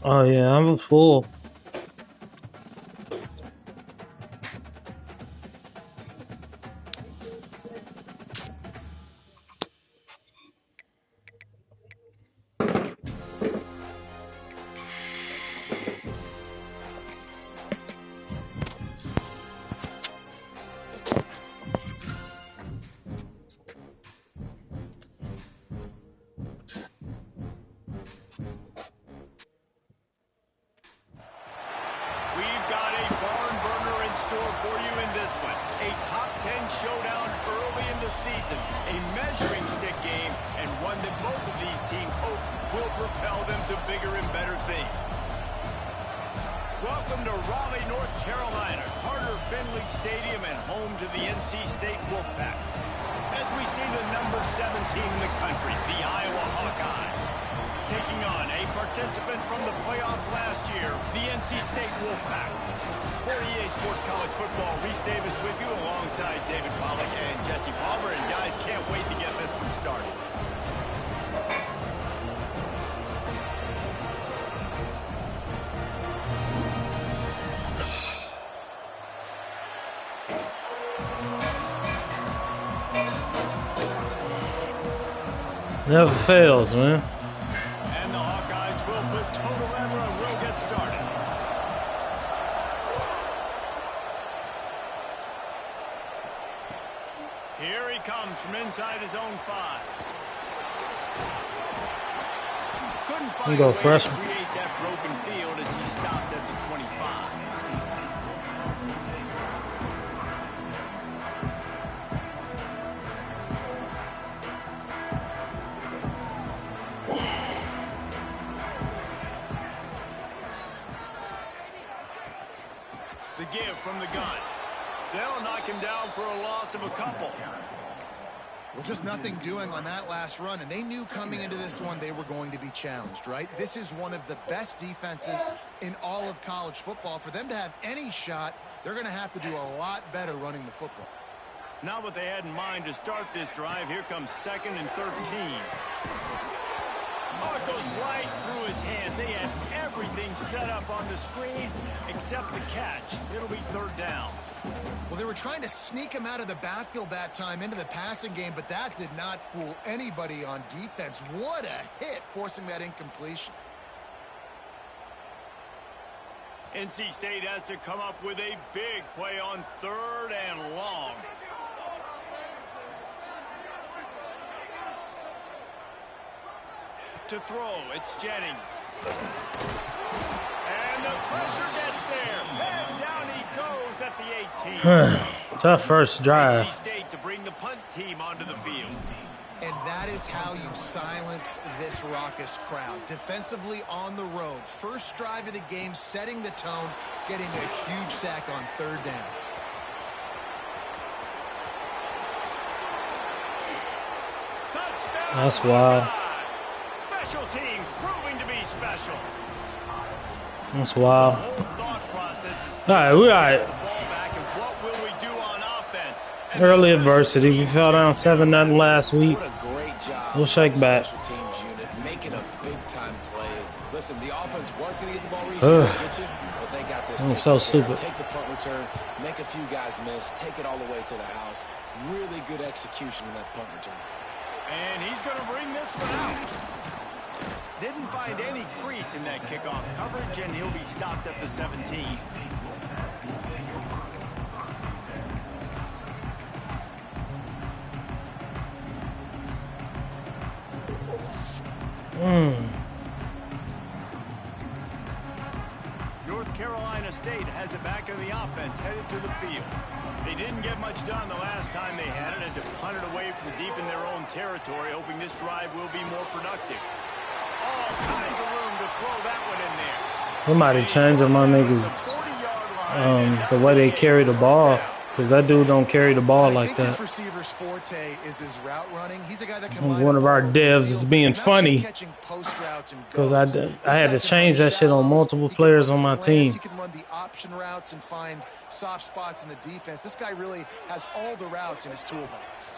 Oh yeah, I'm full. We've got a barn burner in store for you in this one. A top 10 showdown early in the season. A measuring stick game, and one that both of these teams hope will propel them to bigger and better things. Welcome to Raleigh, North Carolina, Carter Finley Stadium and home to the NC State Wolfpack. As we see the number 7 team in the country, the Iowa Hawkeyes, taking on a participant from the playoffs last year, the NC State Wolfpack. For EA Sports College Football, Reese Davis with you alongside David Pollack and Jesse Palmer. And guys, can't wait to get this one started. Never fails, man. And the Hawkeyes will put total lever and will get started. Here he comes from inside his own 5. Couldn't find a way to create that broken field as he stopped at the 25. The give from the gun. They'll knock him down for a loss of a couple. Well, just nothing doing on that last run, and they knew coming into this one they were going to be challenged, right? This is one of the best defenses in all of college football. For them to have any shot, they're going to have to do a lot better running the football. Not what they had in mind to start this drive. Here comes 2nd and 13. Oh, it goes right through his hands. They had everything set up on the screen except the catch. It'll be 3rd down. Well, they were trying to sneak him out of the backfield that time into the passing game, but that did not fool anybody on defense. What a hit, forcing that incompletion. NC State has to come up with a big play on 3rd and long. To throw, it's Jennings. And the pressure gets there. And down he goes at the 18. Tough first drive. NC State to bring the punt team onto the field. And that is how you silence this raucous crowd. Defensively on the road. First drive of the game, setting the tone, getting a huge sack on 3rd down. Touchdown. That's wild. Special teams proving to be special. That's wild. The whole thought process is All right, we all right. the ball back, and what will we do on offense? And Early adversity. We fell down 7-0 last week. What a great job. We'll shake back. Special teams unit making a big time play. Listen, the offense was going to get the ball reached, but they got this. I'm so stupid. Take the punt return, make a few guys miss, take it all the way to the house. Really good execution in that punt return. And he's going to bring this one out. Didn't find any crease in that kickoff coverage, and he'll be stopped at the 17. North Carolina State has it back in the offense, headed to the field. They didn't get much done the last time they had it, and to punt it away from deep in their own territory, hoping this drive will be more productive. All kinds of room to throw that one in there. Somebody changing my niggas the way they carry the ball, because that dude don't carry the ball like that. This receiver's forte is his route running. He's a guy that can One of our devs is being funny because I had to change that shit on multiple players on my team. option routes and find soft spots in the defense. This guy really has all the routes in his toolbox.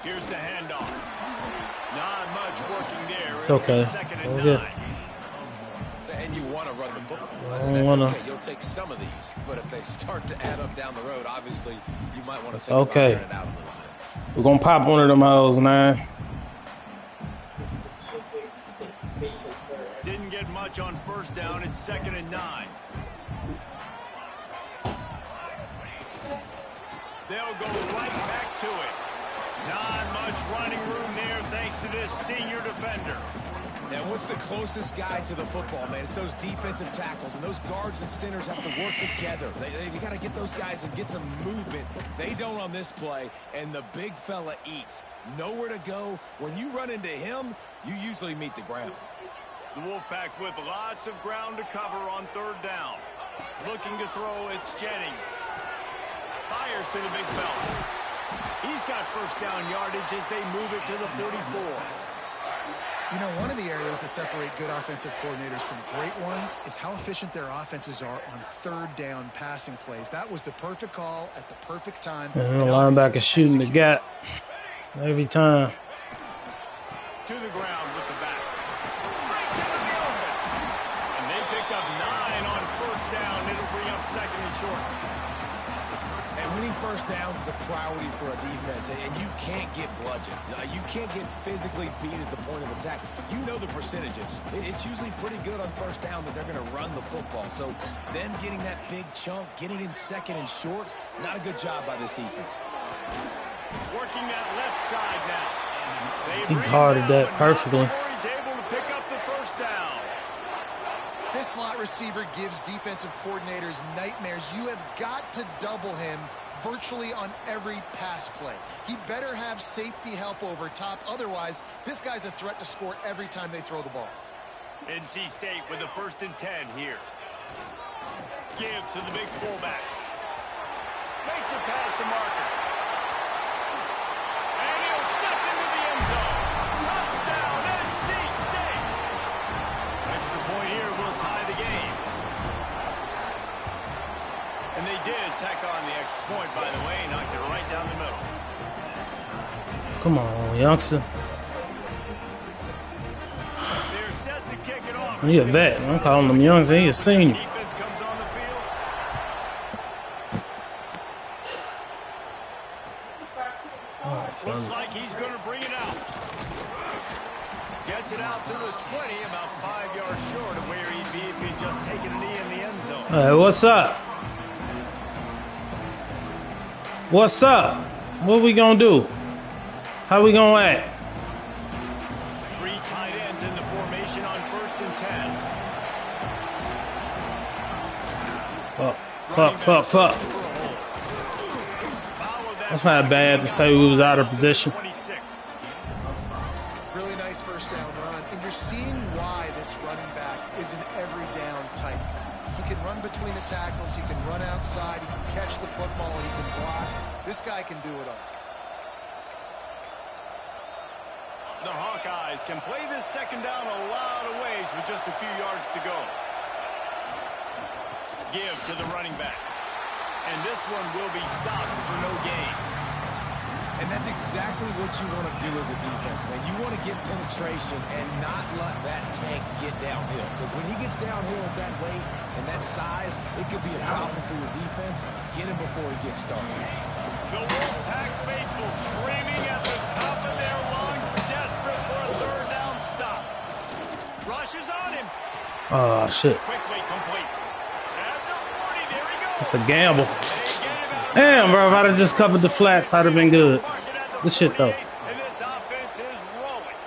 Here's the handoff. Not much working there. It's okay. Second and Okay. 9. And you want to run the football. I And don't that's wanna. okay. You'll take some of these, but if they start to add up down the road, obviously you might want to It's think okay. about airing it out a little bit. We're gonna pop one of them hoes, man. Didn't get much on first down. It's second and 9. They'll go right back to it. Not much running room there thanks to this senior defender. Now, what's the closest guy to the football, man? It's those defensive tackles, and those guards and centers have to work together. They got to get those guys and get some movement. They don't on this play, and the big fella eats. Nowhere to go. When you run into him, you usually meet the ground. The Wolfpack with lots of ground to cover on third down. Looking to throw, it's Jennings. Fires to the big fella. He's got first down yardage as they move it to the 44. You know, one of the areas that separate good offensive coordinators from great ones is how efficient their offenses are on third down passing plays. That was the perfect call at the perfect time. And the linebacker shooting the gap every time. To the ground with the back. Breaks into the open. And they picked up 9 on first down. It'll bring up second and short. And winning first downs is a priority for a defense, and you can't get bludgeoned. You can't get physically beat at the point of attack. You know the percentages. It's usually pretty good on first down that they're going to run the football. So them getting that big chunk, getting in second and short, not a good job by this defense. Working that left side now. He guarded that perfectly. He's able to pick up the first down. This slot receiver gives defensive coordinators nightmares. You have got to double him virtually on every pass play. He better have safety help over top. Otherwise, this guy's a threat to score every time they throw the ball. NC State with a 1st and 10 here. Give to the big fullback. Makes it past the marker. And he'll step into the end zone. Touchdown, NC State. Extra point here will tie the game. And they did tack on the extra point, by the way, knocked it right down the middle. Come on, youngster. They're set to kick it off. He a vet. I'm calling him youngster. He a senior. Defense comes on the field. Looks like he's going to bring it out. Gets it out to the 20, about 5 yards short of where he'd be if he'd just taken a knee in the end zone. Hey, what's up? What's up? What we gonna do? How we gonna act? 3 tight ends in the formation on 1st and 10. Fuck. That's not bad to say we was out of position. 26. Really nice first down run. And you're seeing why this running back is an every down type. He can run between the tackles. He can run outside. He can catch the football. He can block. This guy can do it all. The Hawkeyes can play this second down a lot of ways with just a few yards to go. Give to the running back. And this one will be stopped for no gain. And that's exactly what you want to do as a defense, man. You want to get penetration and not let that tank get downhill. Because when he gets downhill at that weight and that size, it could be a problem for your defense. Get him before he gets started. The Wolfpack faithful screaming at the top of their lungs, desperate for a third down stop. Rushes on him. Oh, shit. Quickly complete. At the 40, there he goes. It's a gamble. They get him out. Damn, bro. If I'd have just covered the flats, I'd have been good. Good shit, though. And this offense is rolling.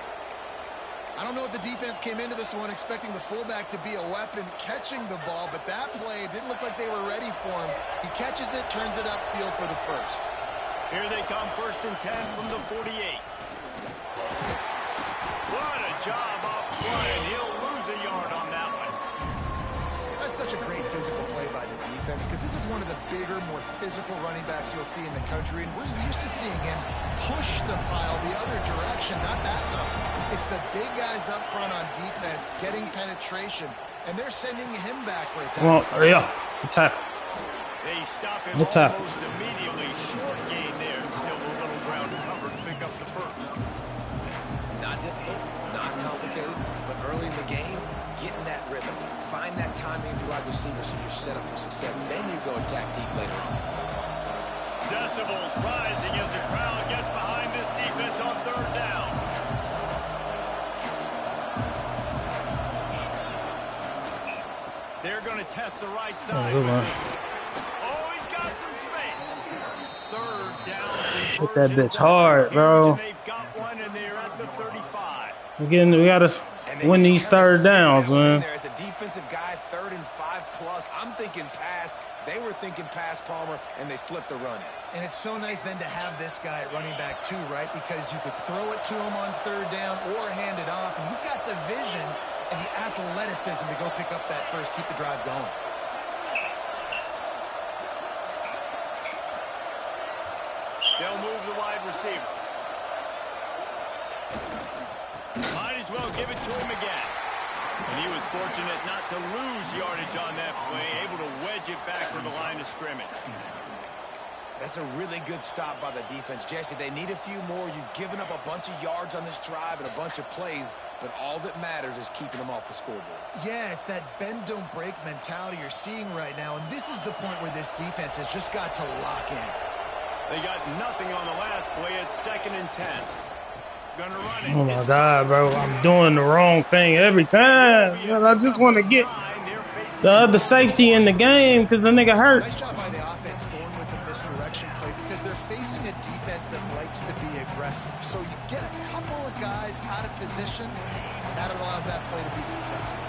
I don't know if the defense came into this one expecting the fullback to be a weapon catching the ball, but that play didn't look like they were ready for him. He catches it, turns it upfield for the first. Here they come, 1st and 10 from the 48. What a job up front, and he'll lose a yard on that one. That's such a great physical play by the defense because this is one of the bigger, more physical running backs you'll see in the country, and we're used to seeing him push the pile the other direction, not that time. It's the big guys up front on defense getting penetration, and they're sending him back for a tackle. Well, yeah. Good tackle. They stop him Good tackle. almost immediately. Short gain there, and still a little ground covered to pick up the first. Not difficult, not complicated, but early in the game, get in that rhythm. Find that timing with your wide receiver so you're set up for success. Then you go attack deep later on. Decibels rising as the crowd gets behind this defense on third down. They're going to test the right side. Oh, he's got some space. Third down. Hit that bitch hard, bro. They've got one, and they're at the 35. Again, we got to win these third downs, man. As a defensive guy, 3rd and 5+. I'm thinking pass. They were thinking pass, Palmer, and they slipped the run in. And it's so nice then to have this guy at running back too, right? Because you could throw it to him on third down or hand it off. And he's got the vision and the athleticism to go pick up that first, keep the drive going. They'll move the wide receiver. Might as well give it to him again. And he was fortunate not to lose yardage on that play, able to wedge it back to the line of scrimmage. That's a really good stop by the defense. Jesse, they need a few more. You've given up a bunch of yards on this drive and a bunch of plays, but all that matters is keeping them off the scoreboard. Yeah, it's that bend, don't break mentality you're seeing right now, and this is the point where this defense has just got to lock in. They got nothing on the last play. It's 2nd and 10. Gonna run it. Oh my God, bro. I'm doing the wrong thing every time. I just want to get the other safety in the game because the nigga hurt. Nice job by the offense going with a misdirection play because they're facing a defense that likes to be aggressive. So you get a couple of guys out of position, and that allows that play to be successful.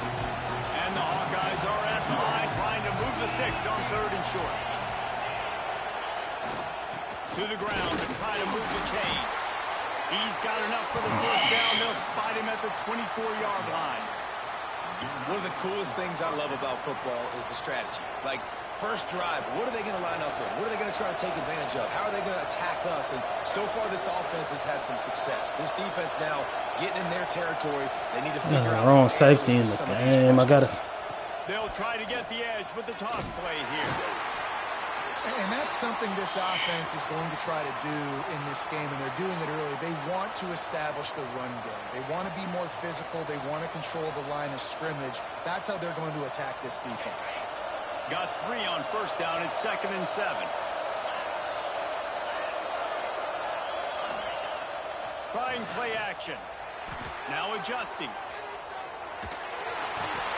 And the Hawkeyes are at the line trying to move the sticks on 3rd and short. To the ground to try to move the chains. He's got enough for the first down. They'll spot him at the 24-yard line. One of the coolest things I love about football is the strategy. Like, first drive, what are they going to line up with? What are they going to try to take advantage of? How are they going to attack us? And so far, this offense has had some success. This defense now getting in their territory. They need to figure out wrong safety in the game. I got to. They'll try to get the edge with the toss play here. And that's something this offense is going to try to do in this game, and they're doing it early. They want to establish the run game. They want to be more physical. They want to control the line of scrimmage. That's how they're going to attack this defense. Got 3 on first down. It's 2nd and 7. Trying play action. Now adjusting.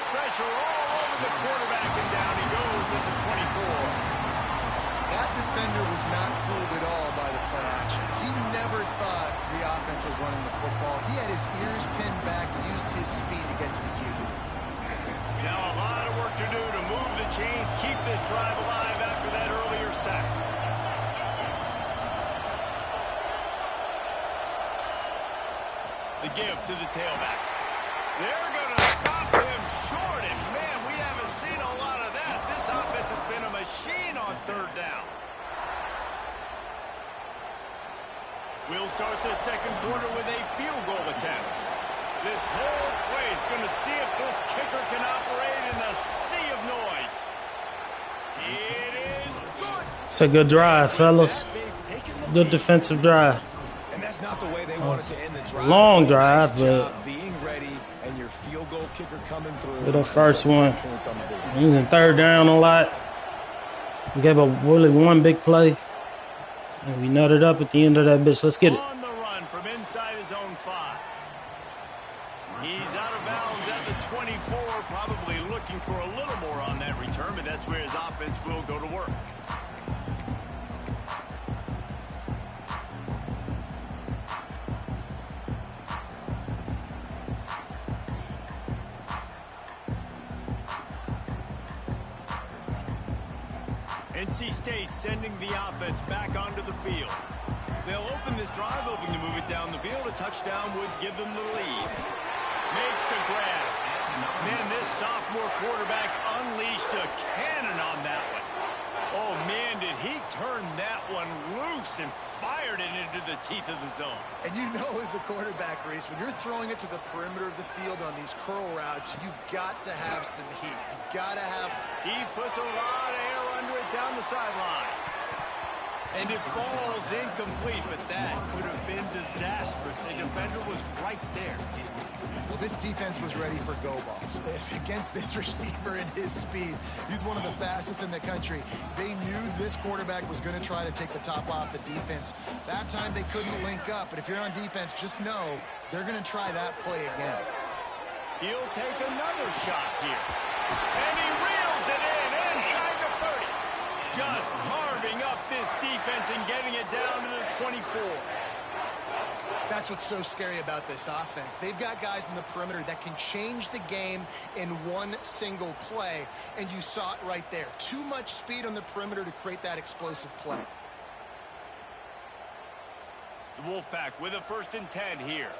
Pressure all over the quarterback, and down he goes at the 24. That defender was not fooled at all by the play action. He never thought the offense was running the football. He had his ears pinned back, used his speed to get to the QB. Now a lot of work to do to move the chains, keep this drive alive after that earlier sack. The give to the tailback. They're going to stop him short, and man, we haven't seen a lot of that. This offense has been a machine on 3rd down. We'll start this second quarter with a field goal attempt. This whole place going to see if this kicker can operate in the sea of noise. It is good. It's a good drive, fellas. Good defensive drive. And that's not the way they wanted to end the drive. Long drive, nice but being ready and your field goal kicker coming through. with the first one, using 3rd down a lot. We gave up really one big play, and we nutted up at the end of that bitch. Let's get it. On the run from inside his own 5. He's out of bounds at the 24, probably looking for a little more on that return, but that's where his offense will go to work. NC State sending the offense back onto the field. They'll open this drive, hoping to move it down the field. A touchdown would give them the lead. Makes the grab. Man, this sophomore quarterback unleashed a cannon on that one. Oh, man, did did he turn that one loose and fired it into the teeth of the zone. And you know, as a quarterback, Reese, when you're throwing it to the perimeter of the field on these curl routes, you've got to have some heat. You've got to have... He puts a lot of air under it down the sideline. And it falls incomplete, but that could have been disastrous. The defender was right there. Well, this defense was ready for go balls. Against this receiver and his speed, he's one of the fastest in the country. They knew this quarterback was going to try to take the top off the defense. That time they couldn't link up, but if you're on defense, just know they're going to try that play again. He'll take another shot here. And he reels it in inside the 30. Just carving up this defense and getting it down to the 24. That's what's so scary about this offense. They've got guys in the perimeter that can change the game in one single play, and you saw it right there. Too much speed on the perimeter to create that explosive play. The Wolfpack with a 1st and 10 here.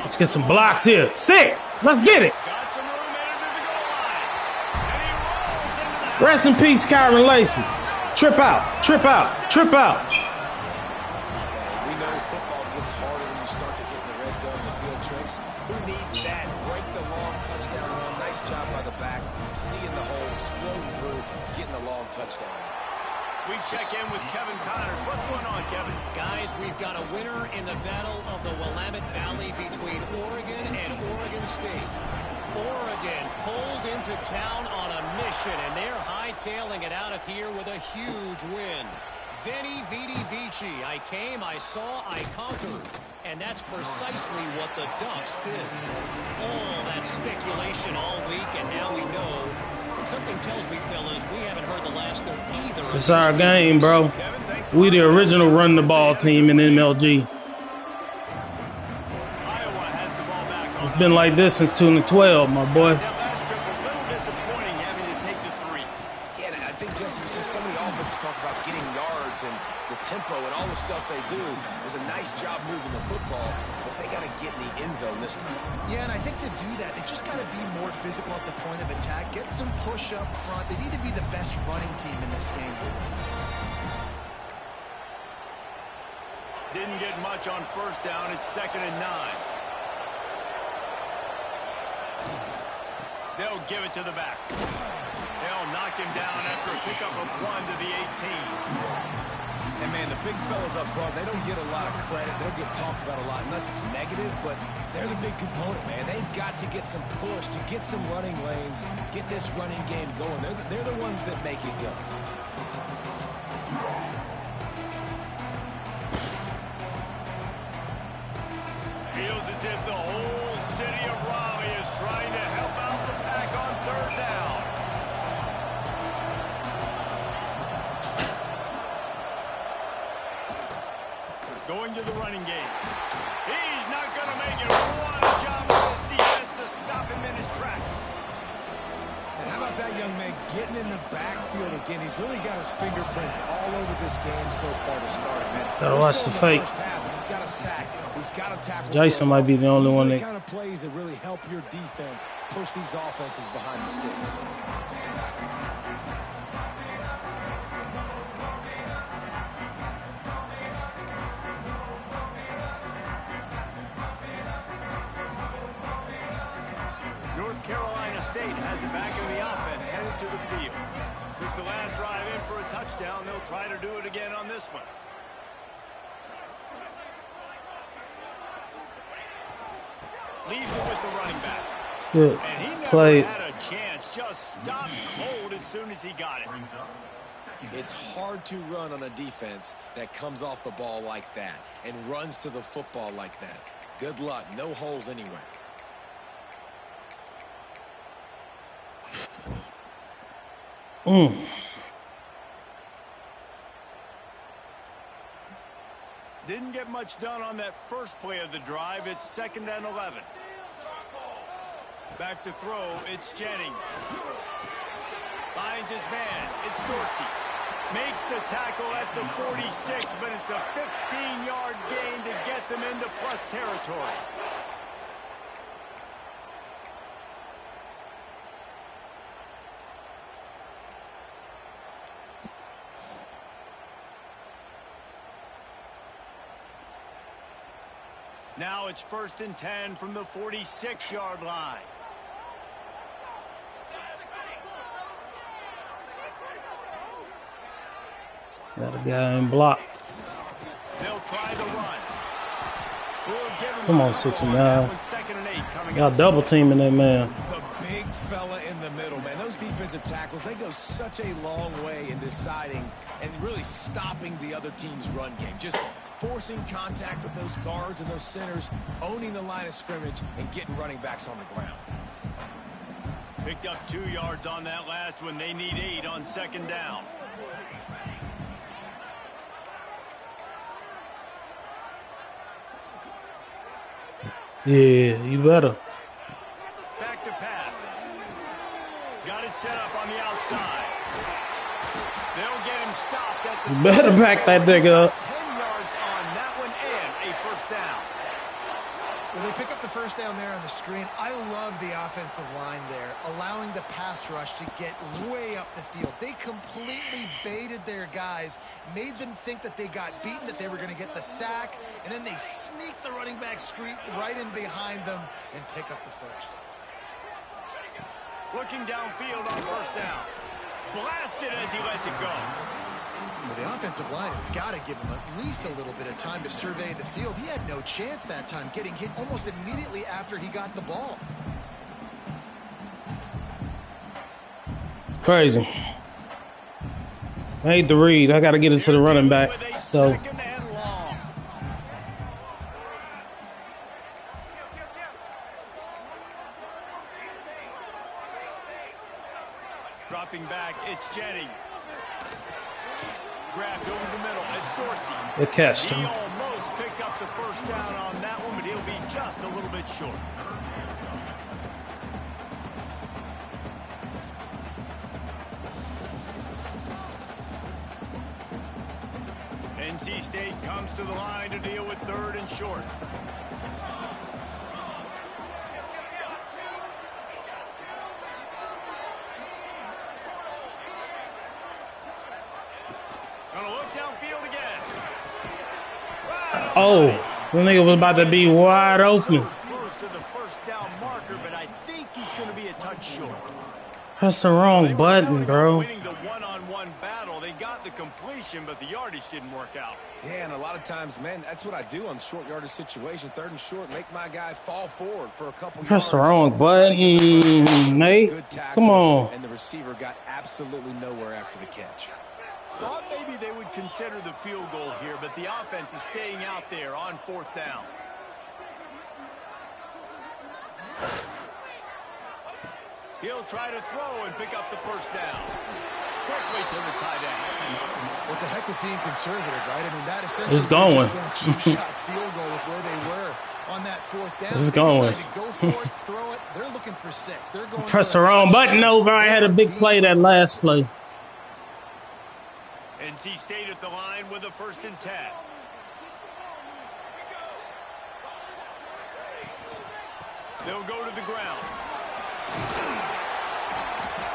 Let's get some blocks here. 6. Let's get it. Got some room into the goal line. And he rolls into the... Rest in peace, Kyron Lacy. Trip out, trip out, trip out. We know football gets harder when you start to get in the red zone and the field tricks. Who needs that? Break the long touchdown run. Nice job by the back. Seeing the hole, exploding through, getting the long touchdown. We check in with Kevin Connors. What's going on, Kevin? Guys, we've got a winner in the battle of the Willamette Valley between Oregon and Oregon State. Oregon pulled into town on a mission, and they're hightailing it out of here with a huge win. Veni, Vidi, Vici. I came, I saw, I conquered. And that's precisely what the Ducks did. All that speculation all week, and now we know. Something tells me, fellas, we haven't heard the last of either. It's our game, bro. We the original run the ball team in MLG. It's been like this since 2012, my boy. That last trip a little disappointing having to take the 3. Yeah, I think, Jesse, you see so many offenses talk about getting yards and the tempo and all the stuff they do. It was a nice job moving the football, but they got to get in the end zone this time. Yeah, and I think to do that, they just got to be more physical at the point of attack, get some push up front. They need to be the best running team in this game. Didn't get much on 1st down. It's 2nd and 9. They'll give it to the back. They'll knock him down after a pickup of 1 to the 18. And, man, the big fellas up front, they don't get a lot of credit. They'll get talked about a lot unless it's negative, but they're the big component, man. They've got to get some push, to get some running lanes, get this running game going. They're the ones that make it go. Feels as if the whole city of Raleigh is trying to help out the pack on 3rd down. Going to the running game. He's not going to make it. What a job by this defense to stop him in his tracks. And how about that young man getting in the backfield again? He's really got his fingerprints all over this game so far to start, man. Gotta watch the fake. He's got a sack. He's got a tackle. Jason might be the only one that... These are the kind of plays that really help your defense push these offenses behind the sticks. North Carolina State has it back in the offense, headed to the field. Took the last drive in for a touchdown. They'll try to do it again on this one. Leaves it with the running back. Good And he never play. had a chance. Just stopped cold as soon as he got it. It's hard to run on a defense that comes off the ball like that and runs to the football like that. Good luck. No holes anywhere. Didn't get much done on that first play of the drive. It's 2nd and 11. Back to throw. It's Jennings. Finds his man. It's Dorsey. Makes the tackle at the 46, but it's a 15-yard gain to get them into plus territory. Now it's 1st and 10 from the 46-yard line. Got a guy in block. They'll try the run. Come on, 69. Y'all double teaming that man. The big fella in the middle, man. Those defensive tackles, they go such a long way in deciding and really stopping the other team's run game. Just forcing contact with those guards and those centers, owning the line of scrimmage, and getting running backs on the ground. Picked up 2 yards on that last one. They need 8 on 2nd down. Yeah, you better. Back to pass. Got it set up on the outside. They'll get him stopped at the... You better back that nigga up. 10 yards on that one and a 1st down. Well, they pick up the 1st down there on the screen. I love the offensive line there, allowing the pass rush to get way up the field. They completely baited their guys, made them think that they got beaten, that they were going to get the sack, and then they sneak the running back screen right in behind them and pick up the 1st. Looking downfield on 1st down. Blasted as he lets it go. Well, the offensive line has got to give him at least a little bit of time to survey the field. He had no chance that time, getting hit almost immediately after he got the ball. Crazy. I hate the read. I got to get it to the running back. So. Dropping back, it's Jennings. Grabbed over the middle, it's Dorsey. They catched him. He almost picked up the 1st down on that one, but he'll be just a little bit short. NC State comes to the line to deal with 3rd and short. Gonna look downfield again. Wow. Oh, the nigga was about to be wide open. Close to the 1st down marker, but I think he's gonna be a touch short. That's the wrong button, bro. Winning the one-on-one battle, they got the completion, but the yardage didn't work out. Yeah, and a lot of times, man, that's what I do on short yardage situation. 3rd and short, make my guy fall forward for a couple yards. That's the wrong button, Nate. Come on. And the receiver got absolutely nowhere after the catch. Thought maybe they would consider the field goal here, but the offense is staying out there on 4th down. He'll try to throw and pick up the 1st down. Quickly to the tight end. What's a heck with being conservative, right? I mean, that essentially it's going. a cheap-shot field goal with where they were on that 4th down. It's going. Go for it, throw it. They're looking for 6. They're going. Press the wrong button over. I had a big play that last play. NC State at the line with a 1st and 10. They'll go to the ground.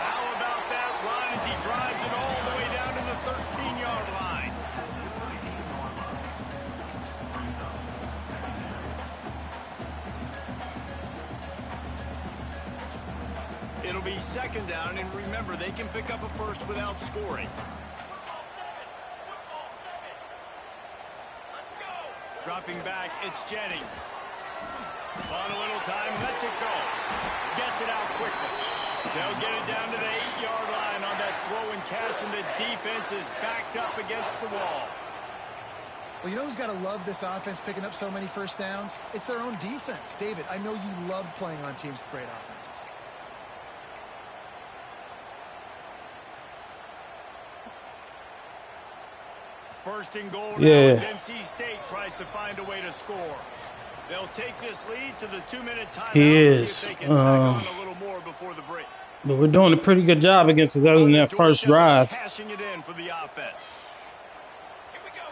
How about that run as he drives it all the way down to the 13-yard line? It'll be 2nd down, and remember, they can pick up a 1st without scoring. Dropping back, it's Jennings. On a little time, lets it go. Gets it out quickly. They'll get it down to the 8-yard line on that throw and catch, and the defense is backed up against the wall. Well, you know who's got to love this offense picking up so many 1st downs? It's their own defense. David, I know you love playing on teams with great offenses. First and goal Yeah. now as NC State tries to find a way to score. They'll take this lead to the 2-minute timeout. He is. See if they can tack on a little more before the break. But we're doing a pretty good job against us other than that first drive. Cashing it in for the offense. Here we go.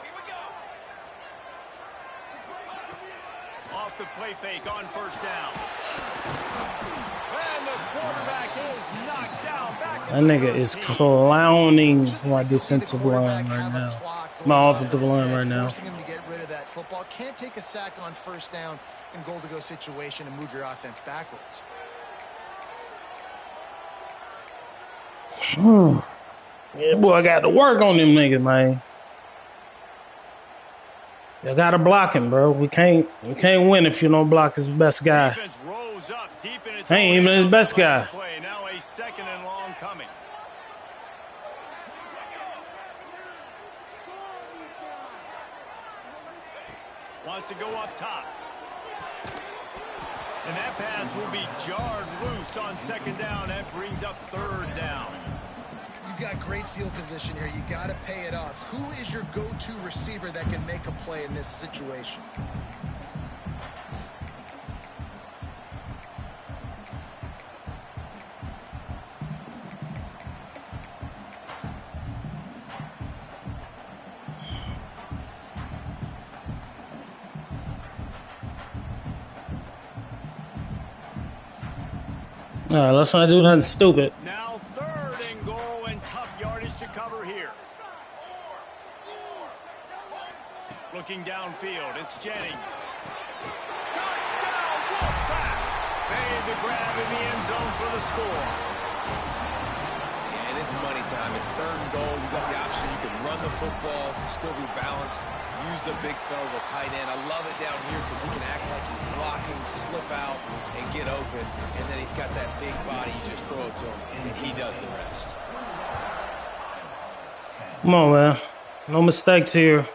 Off the play fake on 1st down. And the quarterback is knocked down. Back That nigga is clowning my defensive line right now. My offensive line right now. Forcing him to get rid of that football. Can't take a sack on first down and goal-to-go situation and move your offense backwards. Yeah, boy, I got to work on them niggas, man. You gotta block him, bro. We can't win if you don't block his best guy. Ain't even his best guy. Now a second and long coming. Wants to go up top. And that pass will be jarred loose on second down. That brings up third down. You've got great field position here. You got to pay it off. Who is your go-to receiver that can make a play in this situation? All right, let's not do nothing stupid. Now third and goal and tough yardage to cover here. Looking downfield, it's Jennings. Touchdown, Wolfpack! Made the grab in the end zone for the score. Yeah, and it's money time. It's third and goal. You got the option. You can run the football, still be balanced. Use the big fella, the tight end. I love it down here because he can act like he's blocking, slip out, and get open. And then he's got that big body. You just throw it to him, and he does the rest. Come on, man. No mistakes here.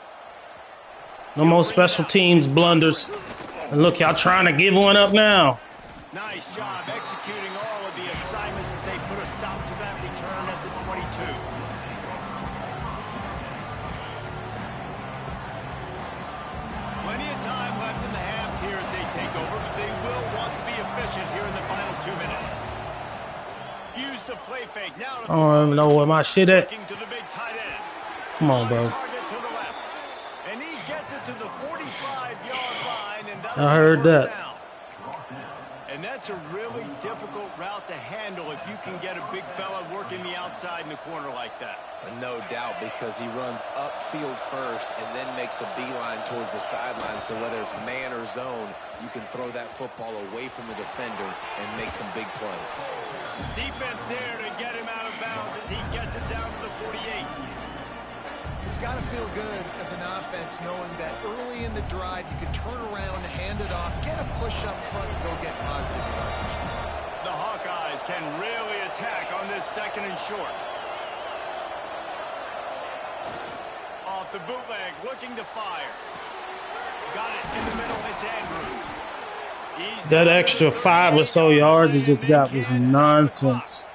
No more special teams blunders. And look, y'all trying to give one up now. Nice job executing all of the assignments as they put a stop to that return at the 22. Plenty of time left in the half here as they take over, but they will want to be efficient here in the final 2 minutes. Use the play fake now. I don't even know where my shit at. To the big tight end. Come on, bro. Target to the left. And he gets it to the 45-yard line. And I heard that. Down. And that's a really difficult route to handle if you can get a big fella working the outside in the corner like that. No doubt, because he runs upfield first and then makes a beeline towards the sideline. So whether it's man or zone, you can throw that football away from the defender and make some big plays. Defense there to get him out of bounds as he gets it down to the 48. It's got to feel good as an offense knowing that early in the drive you can turn around, hand it off, get a push up front, and go get positive yardage. The Hawkeyes can really attack on this second and short. Off the bootleg, looking to fire. Got it in the middle, it's Andrews. That extra 5 or so yards he just got was nonsense.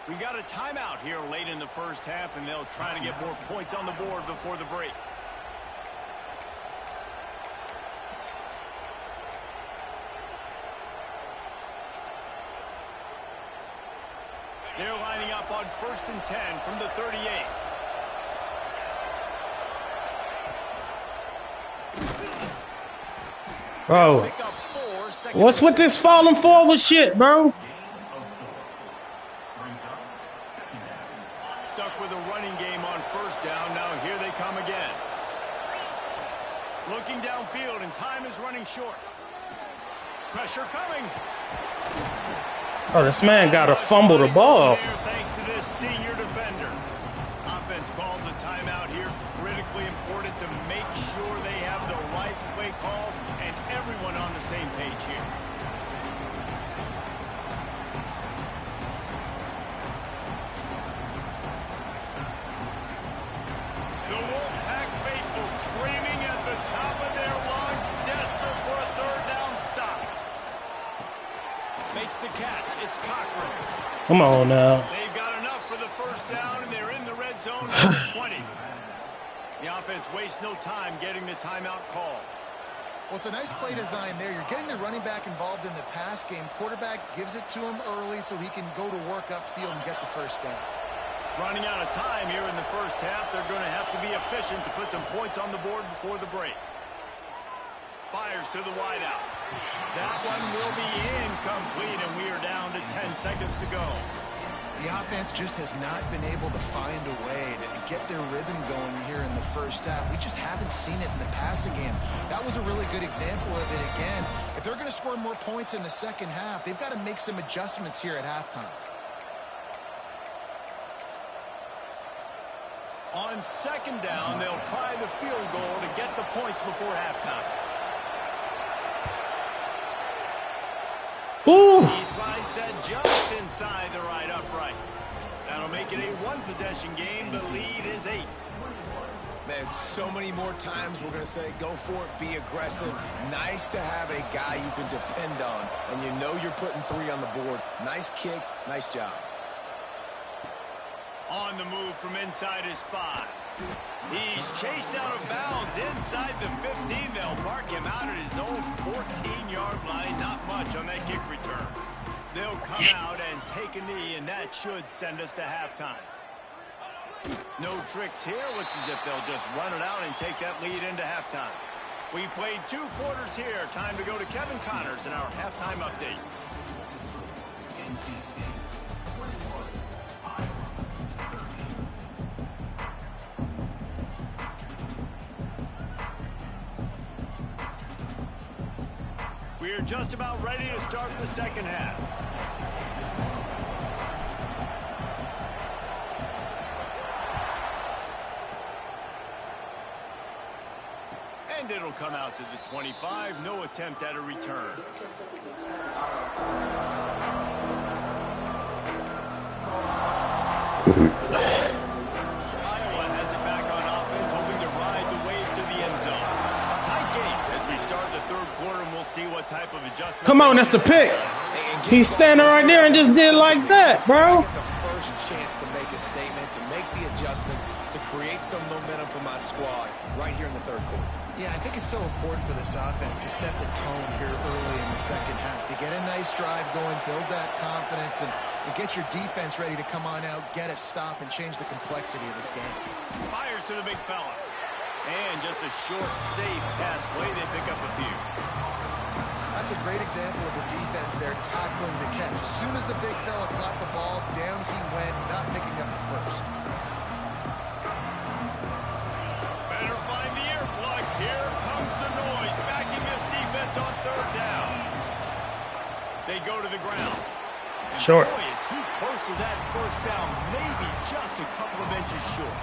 We got a timeout here late in the first half, and they'll try to get more points on the board before the break. They're lining up on 1st and 10 from the 38. Bro, what's with this falling forward shit, bro? Stuck with a running game on 1st down. Now here they come again. Looking downfield, and time is running short. Pressure coming. Oh, this man got to fumble the ball. Thanks to this senior defender. Offense calls a timeout here. Critically important to make sure they have the right play call and everyone on the same page here. The Wolfpack faithful screaming at the top of their lungs, desperate for a third down stop. Makes the catch. It's Cochran. Come on now. They've got enough for the 1st down, and they're in the red zone at the 20. The offense wastes no time getting the timeout call. Well, it's a nice play design there. You're getting the running back involved in the pass game. Quarterback gives it to him early so he can go to work upfield and get the 1st down. Running out of time here in the first half. They're going to have to be efficient to put some points on the board before the break. Fires to the wideout. That one will be incomplete, and we are down to 10 seconds to go. The offense just has not been able to find a way to get their rhythm going here in the first half. We just haven't seen it in the passing game. That was a really good example of it again. If they're going to score more points in the second half, they've got to make some adjustments here at halftime. On second down, they'll try the field goal to get the points before halftime. Ooh. He slides that just inside the right upright. That'll make it a one-possession game. The lead is 8. Man, so many more times we're going to say, go for it, be aggressive. Nice to have a guy you can depend on, and you know you're putting 3 on the board. Nice kick, nice job. On the move from inside his 5. He's chased out of bounds inside the 15. They'll mark him out at his own 14-yard line. Not much on that kick return. They'll come out and take a knee, and that should send us to halftime. No tricks here. Looks as if they'll just run it out and take that lead into halftime. We've played 2 quarters here. Time to go to Kevin Connors in our halftime update. We're just about ready to start the second half. And it'll come out to the 25. No attempt at a return. Iowa has it back on offense, hoping to ride the wave to the end zone. Tight game as we start the third quarter, and we'll see what type of adjustment. Come on, that's a pick. He's standing right there and just did like that, bro. The first chance to make a statement, to make the adjustments, to create some momentum for my squad right here in the third quarter. Yeah, I think it's so important for this offense to set the tone here early in the second half, to get a nice drive going, build that confidence, and get your defense ready to come on out, get a stop, and change the complexity of this game. Fires to the big fella. And just a short, safe pass play. They pick up a few. That's a great example of the defense there tackling the catch. As soon as the big fella caught the ball, down he went, not picking up the first. Better find the earplugs. Here comes the noise, backing this defense on third down. They go to the ground. And short. Boy, is he close to that first down, maybe just a couple of inches short.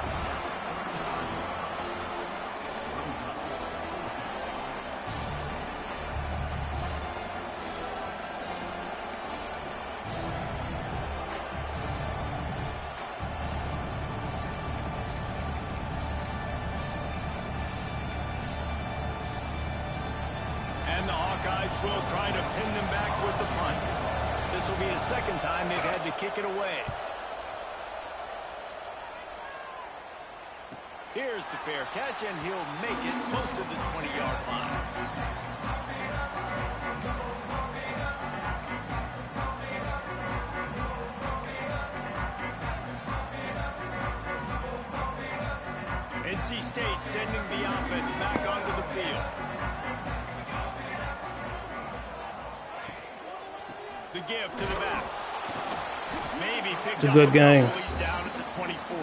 And the Hawkeyes will try to pin them back with the punt. This will be the second time they've had to kick it away. Here's the fair catch, and he'll make it close to the 20-yard line. NC State sending the offense back onto the field. The give to the back. Maybe picked It's a good game. He's down at the 24.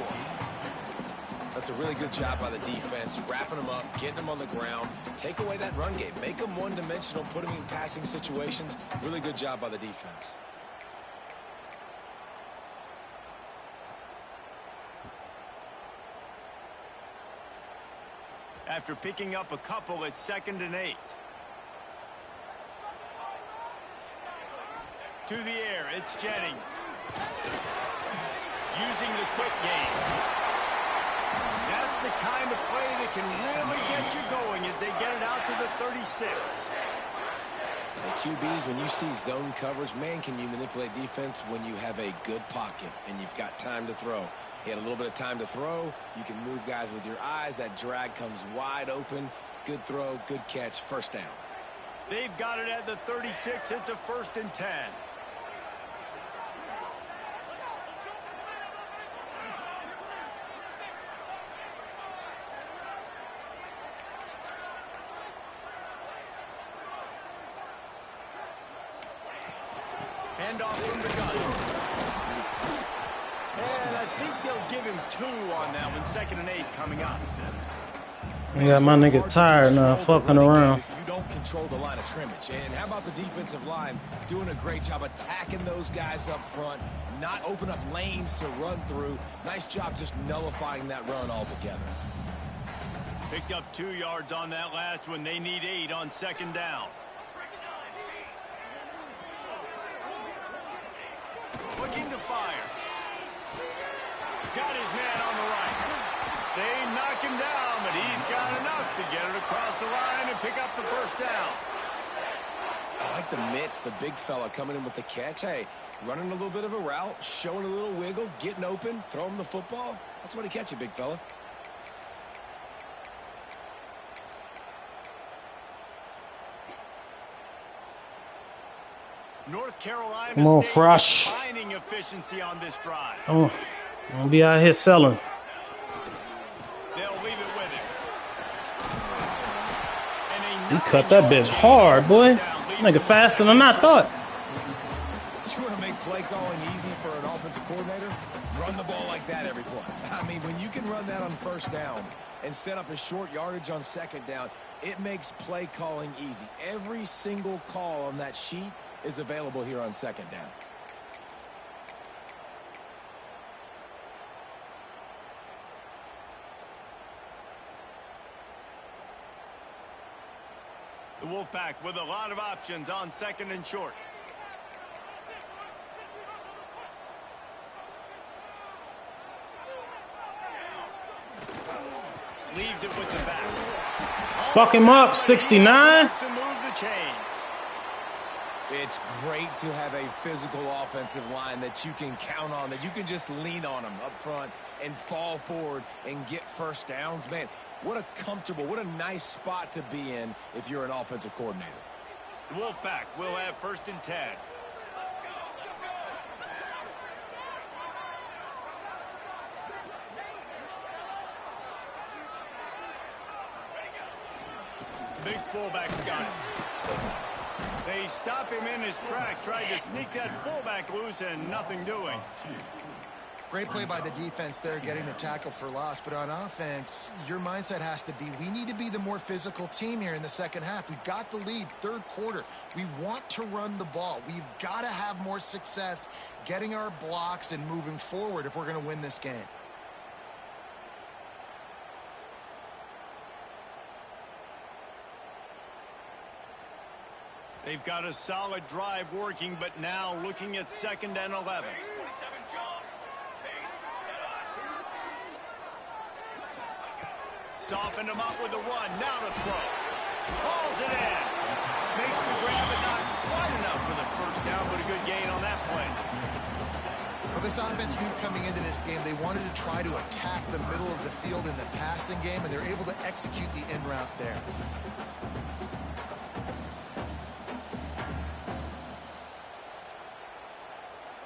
That's a really good job by the defense, wrapping them up, getting them on the ground. Take away that run game. Make them one-dimensional, put them in passing situations. Really good job by the defense. After picking up a couple, it's 2nd and 8. To the air, it's Jennings. Using the quick game. That's the kind of play that can really get you going as they get it out to the 36. The QBs, when you see zone coverage, man, can you manipulate defense when you have a good pocket and you've got time to throw. He had a little bit of time to throw. You can move guys with your eyes. That drag comes wide open. Good throw, good catch, first down. They've got it at the 36. It's a 1st and 10. Hand off from the gun. And I think they'll give him 2 on that one. 2nd and 8 coming up. I got my nigga tired now, fucking around. You don't control the line of scrimmage. And how about the defensive line doing a great job attacking those guys up front, not open up lanes to run through. Nice job just nullifying that run altogether. Picked up 2 yards on that last one. They need 8 on 2nd down. Looking to fire. Got his man on the right. They knock him down, but he's got enough to get it across the line and pick up the 1st down. I like the mitts, the big fella coming in with the catch. Hey, running a little bit of a route, showing a little wiggle, getting open, throw him the football. That's what he catch you, big fella. North Carolina Come on, State Frosh. finding efficiency on this drive. Oh, don't be out here selling. They'll leave it with him. He cut that bitch hard, boy. Nigga faster than I thought. You want to make play calling easy for an offensive coordinator? Run the ball like that every play. I mean, when you can run that on 1st down and set up a short yardage on 2nd down, it makes play calling easy. Every single call on that sheet is available here on 2nd down. The Wolfpack with a lot of options on 2nd and short. Leaves it with the back. Fuck him up, 69. To move the chains. It's great to have a physical offensive line that you can count on, that you can just lean on them up front and fall forward and get 1st downs. Man, what a comfortable, what a nice spot to be in if you're an offensive coordinator. The Wolfpack will have 1st and 10. Big fullback's got it. They stop him in his tracks, tried to sneak that fullback loose and nothing doing. Great play by the defense there, getting the tackle for loss. But on offense, your mindset has to be, we need to be the more physical team here in the 2nd half. We've got the lead, 3rd quarter. We want to run the ball. We've got to have more success getting our blocks and moving forward if we're going to win this game. They've got a solid drive working, but now looking at 2nd and 11. Softened him up with a run. Now to throw. Hauls it in. Makes the grab, but not quite enough for the 1st down, but a good gain on that play. Well, this offense knew coming into this game they wanted to try to attack the middle of the field in the passing game, and they're able to execute the in route there.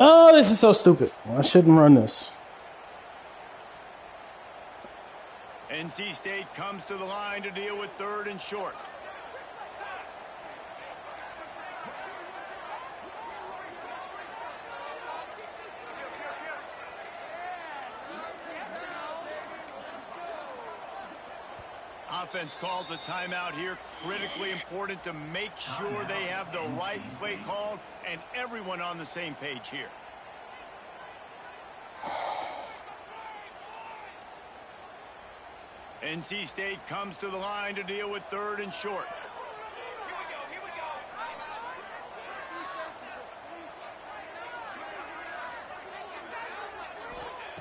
Oh, this is so stupid. I shouldn't run this. NC State comes to the line to deal with 3rd and short. Offense calls a timeout here. Critically important to make sure they have the right play called and everyone on the same page here. NC State comes to the line to deal with 3rd and short.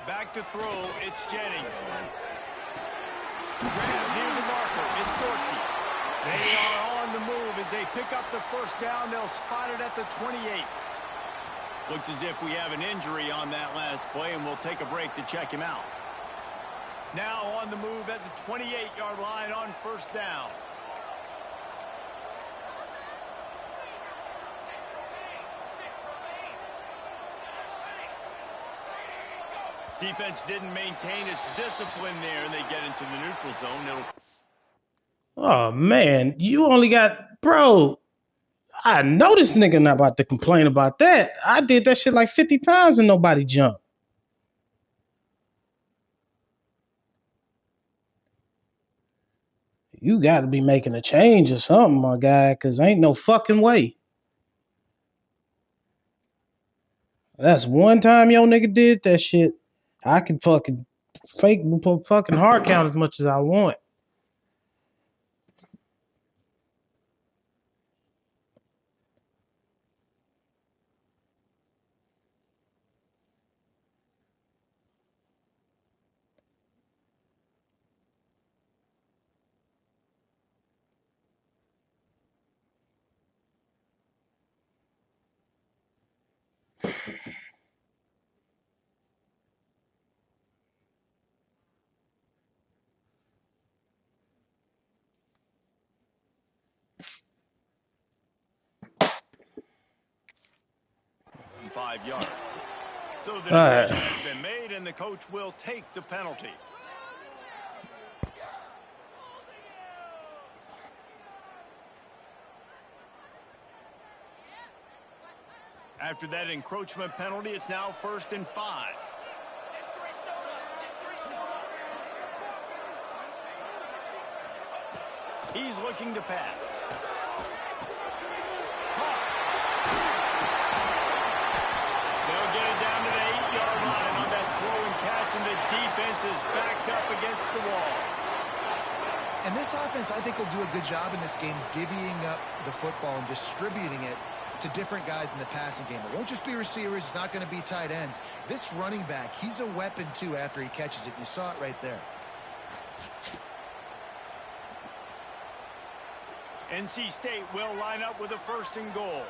Back to throw, it's Jennings. Grab near the marker, it's Dorsey. They are on the move as they pick up the 1st down. They'll spot it at the 28. Looks as if we have an injury on that last play, and we'll take a break to check him out. Now on the move at the 28-yard line on 1st down. Defense didn't maintain its discipline there, and they get into the neutral zone. Oh, man. You only got... Bro, I know this nigga not about to complain about that. I did that shit like 50 times and nobody jumped. You got to be making a change or something, my guy, because ain't no fucking way. That's one time your nigga did that shit. I can fucking fake fucking hard count as much as I want. And 5 yards. So the All right. decision has been made, and the coach will take the penalty. After that encroachment penalty, it's now 1st and 5. He's looking to pass. They'll get it down to the 8-yard line on that throw and catch, and the defense is backed up against the wall. And this offense, I think, will do a good job in this game divvying up the football and distributing it to different guys in the passing game. It won't just be receivers. It's not going to be tight ends. This running back, he's a weapon, too, after he catches it. You saw it right there. NC State will line up with a 1st and goal.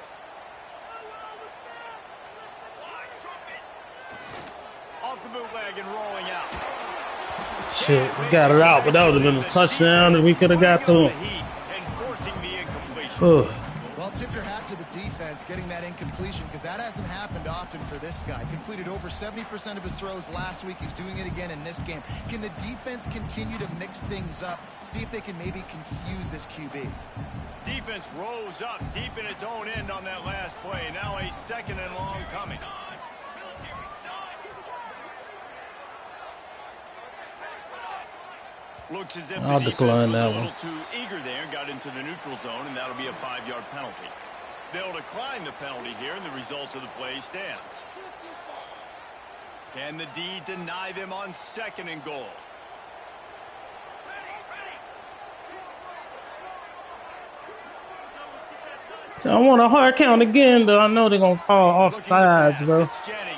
Off the bootleg and rolling out. Shit, we got it out, but that would have been a touchdown that we could have got to him. Well, tip your hat to the defense getting that incompletion, because that hasn't happened often for this guy. Completed over 70% of his throws last week. He's doing it again in this game. Can the defense continue to mix things up? See if they can maybe confuse this QB. Defense rose up deep in its own end on that last play. Now a 2nd and long coming. Looks as if I'll decline that was a one. little too eager there and got into the neutral zone, and that'll be a 5-yard penalty. They'll decline the penalty here, and the result of the play stands. Can the D deny them on 2nd and goal? So I want a hard count again, but I know they're going to call offsides, bro. That's got it.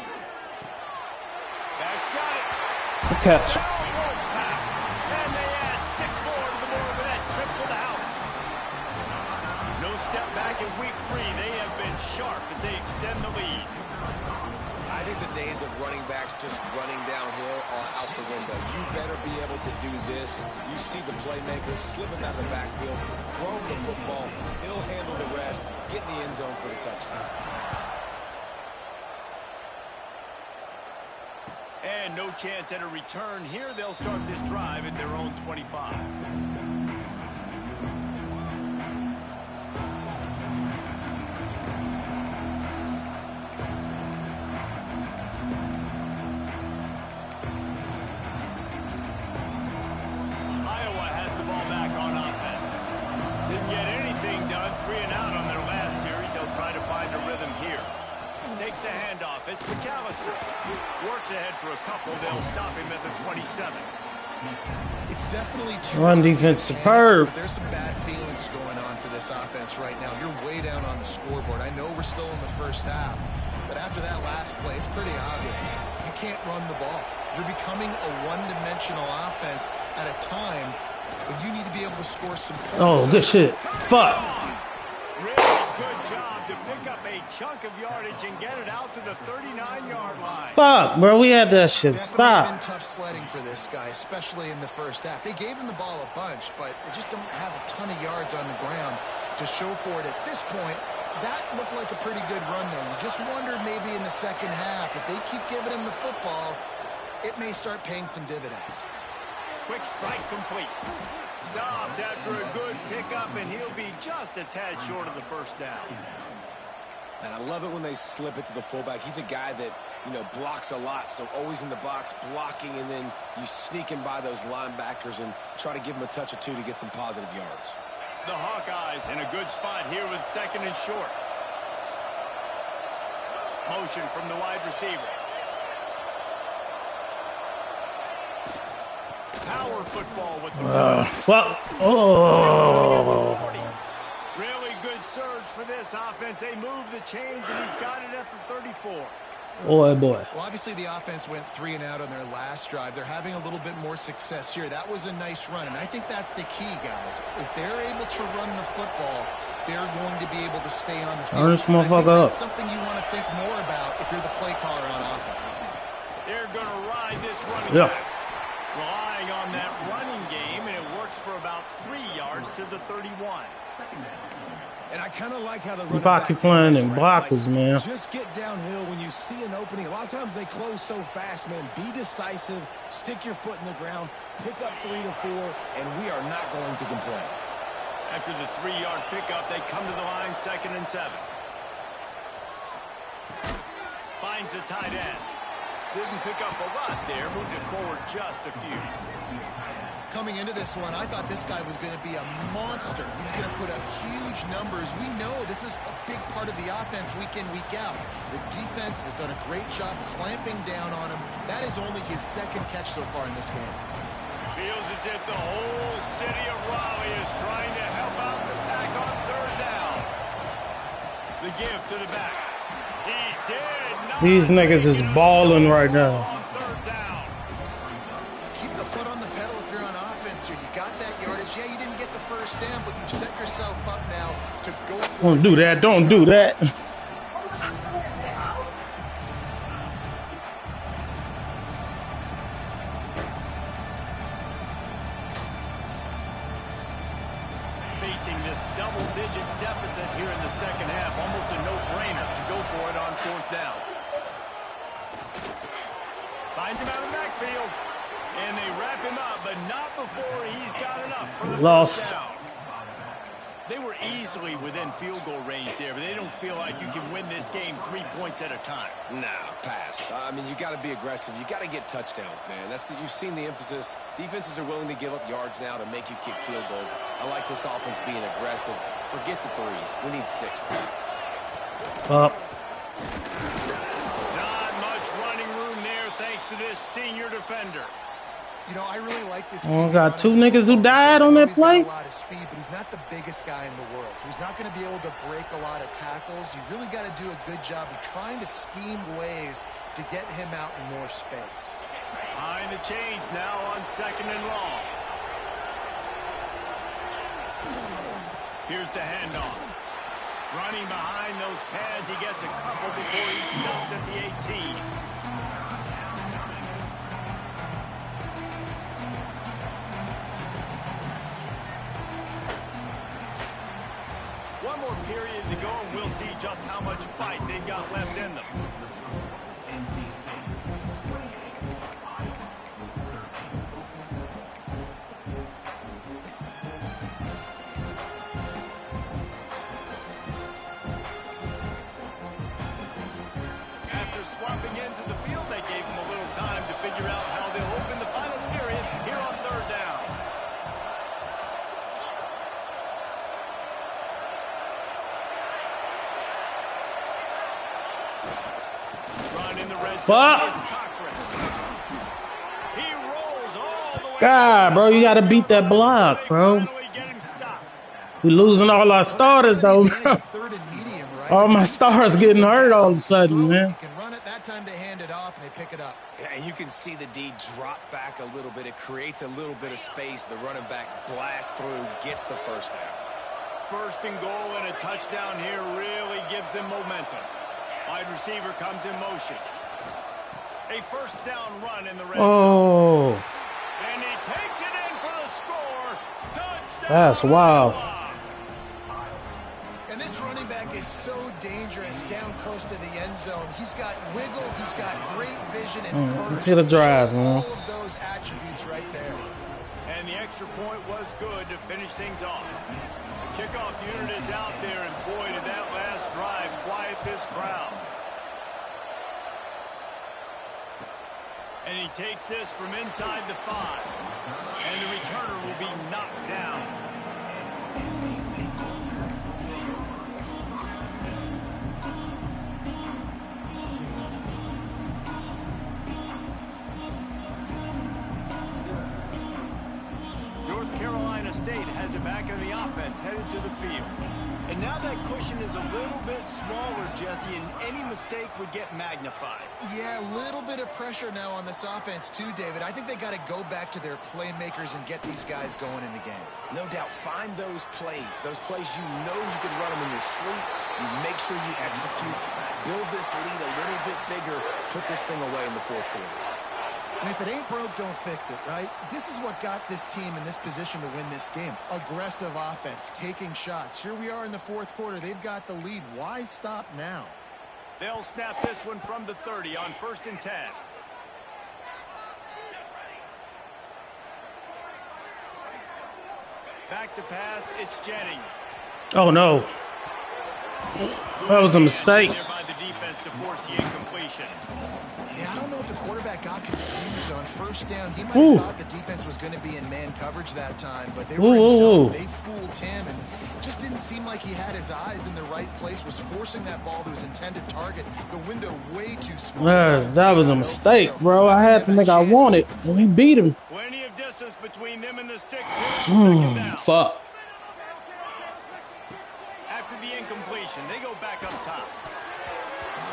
Good catch. And they add 6 more to the board with that trip to the house. No step back in week 3. They have been sharp as they extend the lead. I think the days of running backs just running downhill are out the window. You better be able to do this. You see the playmakers slipping out of the backfield, throwing the football. He'll handle the rest, get in the end zone for the touchdown. And no chance at a return here. They'll start this drive at their own 25. Iowa has the ball back on offense. Didn't get anything done. 3 and out on their last series. They'll try to find a rhythm here. Takes the handoff. It's McAllister. Works ahead for a couple. They'll stop him at the 27. It's definitely too Run defense superb. But there's some bad feelings going on for this offense right now. You're way down on the scoreboard. I know we're still in the first half, but after that last play, it's pretty obvious. You can't run the ball. You're becoming a one-dimensional offense at a time when you need to be able to score some points. Oh, good shit. Fuck. Really good job to pick up a chunk of yardage and get it out to the 39-yard line. Fuck, bro. We had that shit. Definitely been Stop. tough sledding for this guy, especially in the first half. They gave him the ball a bunch, but they just don't have a ton of yards on the ground to show for it at this point. That looked like a pretty good run, though. You just wondered maybe in the second half, if they keep giving him the football, it may start paying some dividends. Quick strike complete. Stopped after a good pickup, and he'll be just a tad short of the first down. And I love it when they slip it to the fullback. He's a guy that, you know, blocks a lot, so always in the box blocking, and then you sneak in by those linebackers and try to give him a touch or two to get some positive yards. The Hawkeyes in a good spot here with 2nd and short. Motion from the wide receiver. Power football with the fuck. Oh. Really good surge for this offense. They move the chains, and he's got it at the 34. Boy. Well, obviously the offense went 3 and out on their last drive. They're having a little bit more success here. That was a nice run, and I think that's the key, guys. If they're able to run the football, they're going to be able to stay on the field. Turn this motherfucker up. That's something you want to think more about if you're the play caller on offense. They're going to ride this running back. Relying on that running game, and it works for about 3 yards to the 31. And I kind of like how the Keep occupying and blockers, man. Just get downhill when you see an opening. A lot of times they close so fast, man. Be decisive, stick your foot in the ground, pick up 3 to 4, and we are not going to complain. After the 3-yard pickup, they come to the line, 2nd and 7. Finds the tight end. Didn't pick up a lot there, moved it forward just a few. Coming into this one, I thought this guy was going to be a monster. He was going to put up huge numbers. We know this is a big part of the offense week in, week out. The defense has done a great job clamping down on him. That is only his 2nd catch so far in this game. Feels as if the whole city of Raleigh is trying to help out the pack on 3rd down. The give to the back. He did not. These niggas is balling right now. On 3rd down. Keep the foot on the pedal if you're on offense here. You got that yardage. Yeah, you didn't get the 1st down, but you've set yourself up now to go for Don't do that. Don't do that. Facing this double-digit deficit here in the 2nd half. Almost a no-brainer to go for it on 4th down. Finds him out of the backfield. And they wrap him up, but not before he's got enough for the Loss. 1st down. They were easily within field goal range there, but they don't feel like you can win this game 3 points at a time. Nah, pass. I mean, you got to be aggressive. You got to get touchdowns, man. You've seen the emphasis. Defenses are willing to give up yards now to make you kick field goals. I like this offense being aggressive. Forget the 3s. We need 6. Up. Not much running room there thanks to this senior defender. You know, I really like this. Got 2 niggas who died on that play. He's got a lot of speed, but he's not the biggest guy in the world, so he's not going to be able to break a lot of tackles. You really got to do a good job of trying to scheme ways to get him out in more space. Behind the chains now on 2nd and long. Here's the handoff. Running behind those pads, he gets a couple before he's stopped at the 18. One more period to go, and we'll see just how much fight they've got left in them. After swapping into the field, they gave him a little time to figure out how they'll open the final period here on 3rd down. Run in the red zone. It's Cochran. He rolls all the way. God, bro, you gotta beat that block, bro. Finally get him stopped. We losing all our starters though. Bro. 3rd and medium, right? All my stars getting hurt all of a sudden, man. You can run it that time. They hand it off and they pick it up. Yeah, and you can see the D drop back a little bit. It creates a little bit of space. The running back blasts through, gets the 1st down. 1st and goal and a touchdown here really gives them momentum. Wide receiver comes in motion. A 1st down run in the red zone. Oh, And he takes it in for the score. Touchdown. that's wild. And this running back is so dangerous down close to the end zone. He's got wiggle, he's got great vision, and burst. To the drive, man. All of those attributes right there. And the extra point was good to finish things off. The kickoff unit is out there, and boy, did that last drive quiet with this crowd. And he takes this from inside the 5. And the returner will be knocked down. North Carolina State has it back in the offense, headed to the field. And now that cushion is a little bit smaller, Jesse, and any mistake would get magnified. Yeah, a little bit of pressure now on this offense too, David. I think they got to go back to their playmakers and get these guys going in the game. No doubt, find those plays you know you can run them in your sleep. You make sure you execute, build this lead a little bit bigger, put this thing away in the fourth quarter. And if it ain't broke, don't fix it, right? This is what got this team in this position to win this game. Aggressive offense, taking shots. Here we are in the fourth quarter. They've got the lead. Why stop now? They'll snap this one from the 30 on 1st and 10. Back to pass, it's Jennings. Oh, no. That was a mistake. By the defense to force the incompletion. Yeah, I don't know if the quarterback got confused on 1st down. He might have thought the defense was going to be in man coverage that time, but they were in zone. They fooled him, and it just didn't seem like he had his eyes in the right place, was forcing that ball to his intended target. The window way too small. That was a mistake, bro. I had to think I won it, and we beat him. Plenty of distance between them and the sticks here. Second down. Fuck. After the incompletion, they go back up top.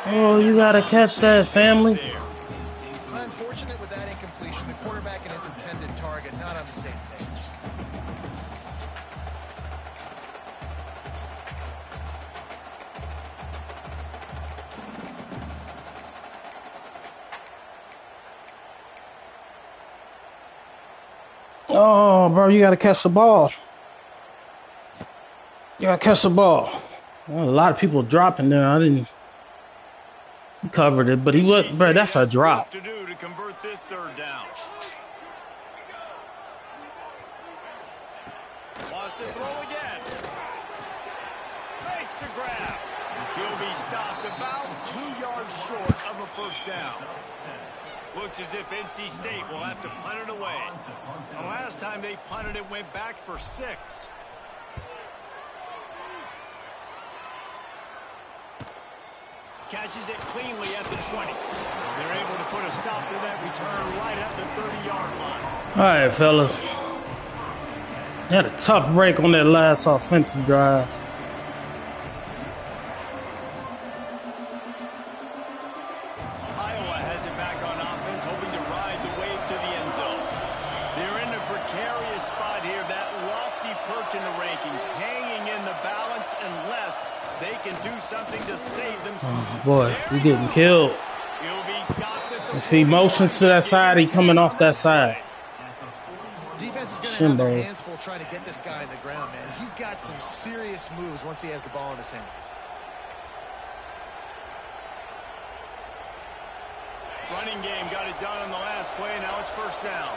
Oh, you gotta catch that, family. Unfortunate with that incompletion. The quarterback and his intended target not on the same page. Oh, bro, you gotta catch the ball. You gotta catch the ball. Well, a lot of people dropping there. I didn't. He covered it, but he was, bro. That's a drop. To do to convert this 3rd down. Wants to throw again. Makes the grab. He'll be stopped about 2 yards short of a 1st down. Looks as if NC State will have to punt it away. The last time they punted it went back for 6. Catches it cleanly at the 20. They're able to put a stop to that return right at the 30-yard line. All right, fellas. They had a tough break on that last offensive drive. Iowa has it back on offense, hoping to ride the wave to the end zone. They're in a precarious spot here, that lofty perch in the rankings, hanging in the balance unless they can do something to save themselves. Oh, boy, we getting killed. He'll be stopped at the If he motions to that side, he coming off that side. Defense is going to have their hands full trying to get this guy in the ground, man. He's got some serious moves once he has the ball in his hands. Running game got it done on the last play. Now it's 1st down.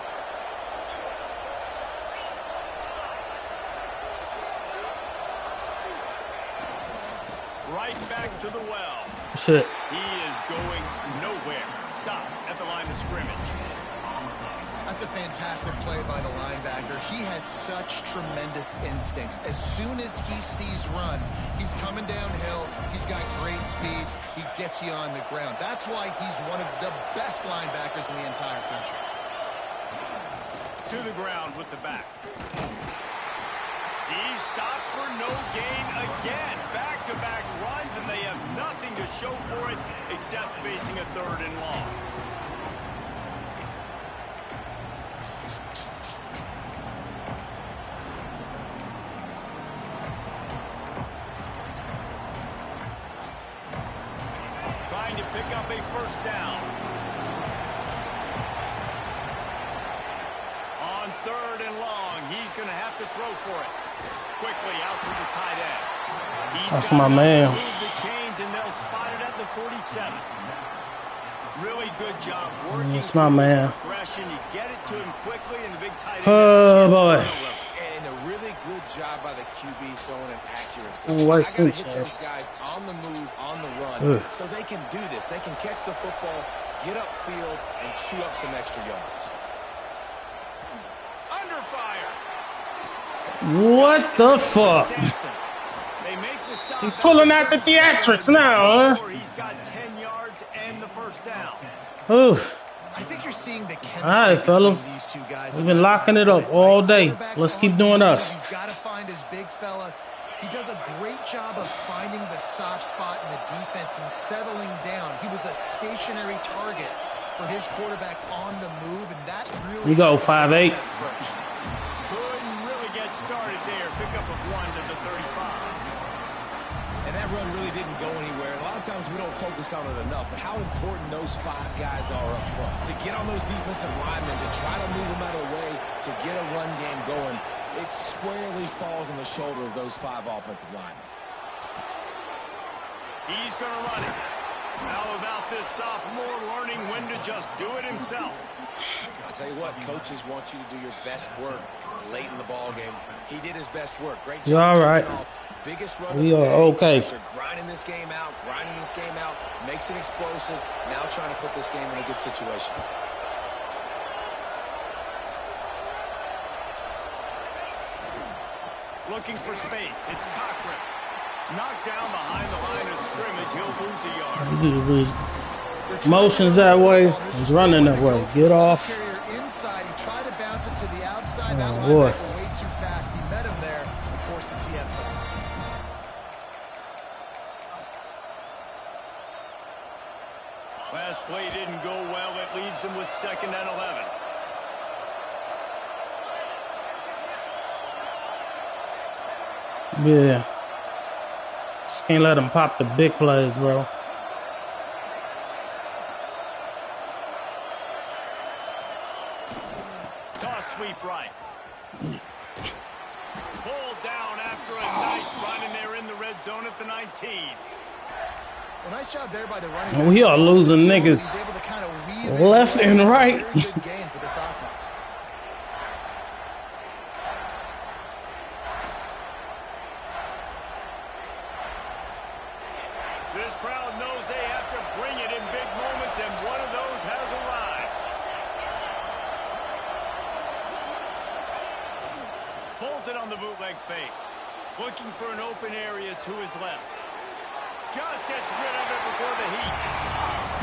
Right back to the well. Shit. He is going nowhere. Stop at the line of scrimmage. That's a fantastic play by the linebacker. He has such tremendous instincts. As soon as he sees run, he's coming downhill. He's got great speed. He gets you on the ground. That's why he's one of the best linebackers in the entire country. To the ground with the back. He's stopped for no gain again. Back-to-back runs, and they have nothing to show for it except facing a 3rd and long. Trying to pick up a 1st down. On 3rd and long, he's going to have to throw for it. Quickly out to the tight end. That's my man. Move the chains, and they'll spot it at the 47. Really good job working. That's my man. Progression. You get it to him quickly, and the big tight end. Oh boy. And And a really good job by the QB throwing an accurate Don't throw. I waste got to some hit those chances. guys on the move, on the run, Ugh. so they can do this. They can catch the football, get upfield, and chew up some extra yards. Under fire. What the fuck? They make the stop. He pulling out the theatrics now, huh? He's got 10 yards and the first down. Ooh. I think you're seeing the chemistry All right, fellas. between these two guys. We've been locking it up all day. Let's keep doing us. He's got to find his big fella. He does a great job of finding the soft spot in the defense and settling down. He was a stationary target for his quarterback on the move, and that really... You go 5'8". Couldn't really get started there. Pick up a 1 to the 35. And that run really didn't go anywhere. A lot of times we don't focus on it enough, but how important those 5 guys are up front. To get on those defensive linemen, to try to move them out of the way, to get a run game going, it squarely falls on the shoulder of those 5 offensive linemen. He's going to run it. How about this sophomore learning when to just do it himself? I'll tell you what, coaches want you to do your best work late in the ball game. He did his best work. Great job. You're all right. Biggest run We of the are day. okay. After grinding this game out, makes it explosive. Now trying to put this game in a good situation. Looking for space. It's Cochran. Knocked down behind the line of scrimmage. He'll lose a yard. Motions that way. He's running that way. Get off. Inside, he tried to bounce it to the outside. That boy. linebacker way too fast. He met him there and forced the TFL. Last play didn't go well. That leaves him with 2nd and 11. Yeah. Just can't let him pop the big plays, bro. Toss sweep right. Pulled down after a nice run, and they're in the red zone at the 19. Well, nice job there by the running back. We are losing He's niggas able to kind of weave his left way. and right. Very good game for this offense. This crowd knows they have to bring it in big moments, and one of those has arrived. Pulls it on the bootleg fake. Looking for an open area to his left. Just gets rid of it before the heat.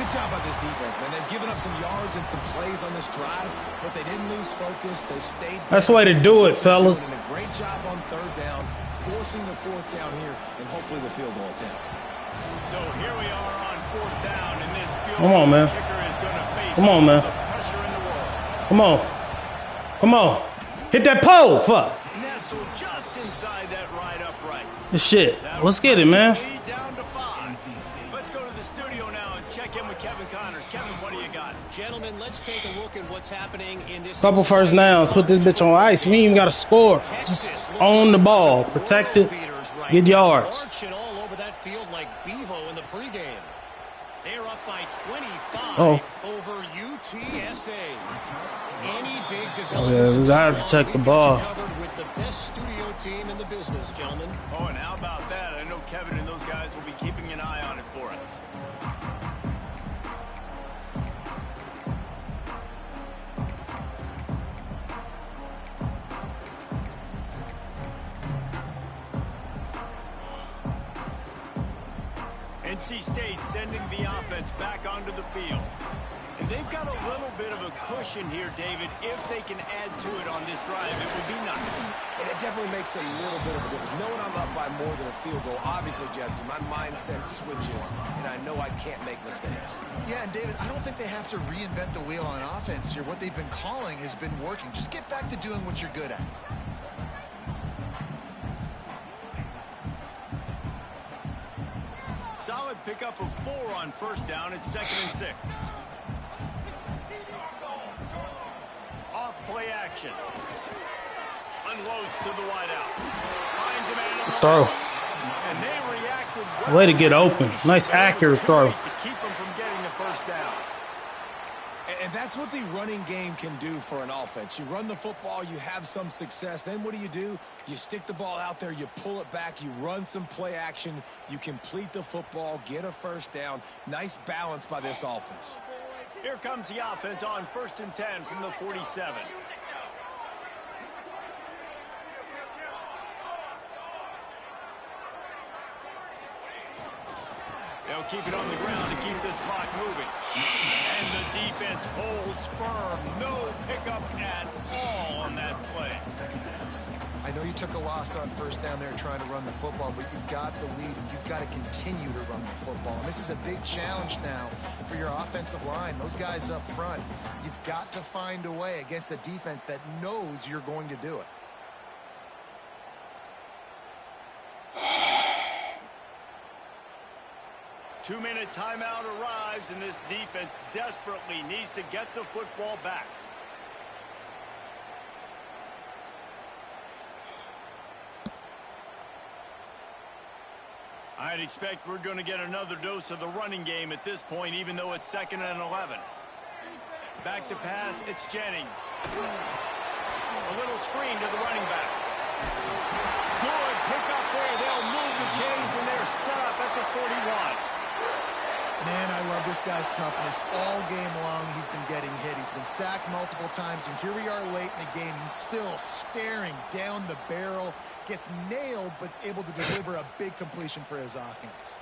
Good job by this defense, man. They've given up some yards and some plays on this drive, but they didn't lose focus. They stayed. That's the way to do it, fellas. Doing a great job on 3rd down, forcing the 4th down here, and hopefully the field goal attempt. So here we are on 4th down, and this field Come on, man. kicker is going to face Come on, man. all the pressure in the world. Come on. Come on. Hit that pole. Fuck. Nestled just inside that right upright. This shit. Let's get it, man. Lead down to 5. Let's go to the studio now and check in with Kevin Connors. Kevin, what do you got? Gentlemen, let's take a look at what's happening in this. Couple first downs. Put this bitch on ice. We ain't even got to score. Just own the ball. Protect it. Get yards. Marching all over that field like Bevo in the pregame. They're up by 25 over UTSA. Any big developments we gotta protect the ball. Covered with the best studio team in the business, gentlemen. Oh, and how about that? I know Kevin and those guys will be keeping an eye on it for us. NC State sending the offense back onto the field. And they've got a little bit of a cushion here, David. If they can add to it on this drive, it would be nice. And it definitely makes a little bit of a difference. Knowing I'm up by more than a field goal, obviously, Jesse, my mindset switches, and I know I can't make mistakes. Yeah, and David, I don't think they have to reinvent the wheel on offense here. What they've been calling has been working. Just get back to doing what you're good at. Solid pickup of 4 on 1st down. It's 2nd and 6. Off play action. Unloads to the wideout. Finds a man on the Throw. and they reacted well. Way to get open. Nice accurate throw. To keep them from getting the 1st down. And And that's what the running game can do for an offense. You run the football, you have some success. Then what do? You stick the ball out there, you pull it back, you run some play action, you complete the football, get a first down. Nice balance by this offense. Here comes the offense on 1st and 10 from the 47. They'll keep it on the ground to keep this clock moving. And the defense holds firm. No pickup at all on that play. I know you took a loss on 1st down there trying to run the football, but you've got the lead and you've got to continue to run the football. And this is a big challenge now for your offensive line. Those guys up front, you've got to find a way against a defense that knows you're going to do it. Two-minute timeout arrives, and this defense desperately needs to get the football back. I'd expect we're going to get another dose of the running game at this point, even though it's 2nd and 11. Back to pass, it's Jennings. A little screen to the running back. Good pick up there. They'll move the chains, and they're set up at the 41. Man, I love this guy's toughness. All game long, he's been getting hit. He's been sacked multiple times, and here we are late in the game. He's still staring down the barrel, gets nailed, but is able to deliver a big completion for his offense.